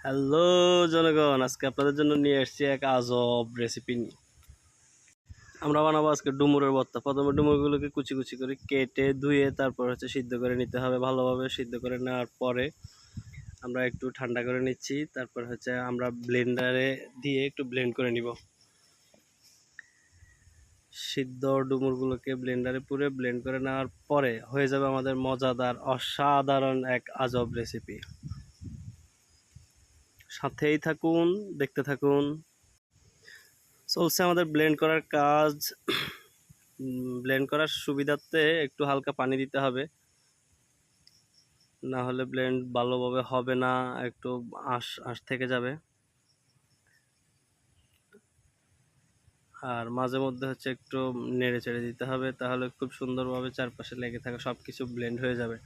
Hello জনগণ, আজকে আপনাদের জন্য নিয়ে এসেছি এক আজব রেসিপি নিয়ে। আমরা বানাবো আজকে ডুমুরের ভর্তা। প্রথমে ডুমুরগুলোকে কুচি কুচি করে কেটে ধুয়ে তারপর সিদ্ধ করে নিতে হবে। ভালোভাবে সিদ্ধ করে নেওয়ার পরে আমরা একটু ঠান্ডা করে নিচ্ছি। তারপর আমরা ব্লেন্ডারে দিয়ে একটু ব্লেন্ড করে নিব। সিদ্ধ ডুমুরগুলোকে ব্লেন্ডারে পুরে ব্লেন্ড করে নেওয়ার পরে হয়ে যাবে আমাদের মজাদার অসাধারণ এক আজব রেসিপি। সাথেই থাকুন, দেখতে থাকুন। চলছে আমাদের ব্লেন্ড করার কাজ। ব্লেন্ড করার সুবিধার্থে একটু হালকা পানি দিতে হবে, না হলে ব্লেন্ড ভালোভাবে হবে না, একটু আঁশ আঁশ থেকে যাবে। আর মাঝে মধ্যে একটু নেড়ে চেড়ে দিতে হবে, তাহলে খুব সুন্দরভাবে চারপাশে লেগে থাকা সব কিছু ব্লেন্ড হয়ে যাবে।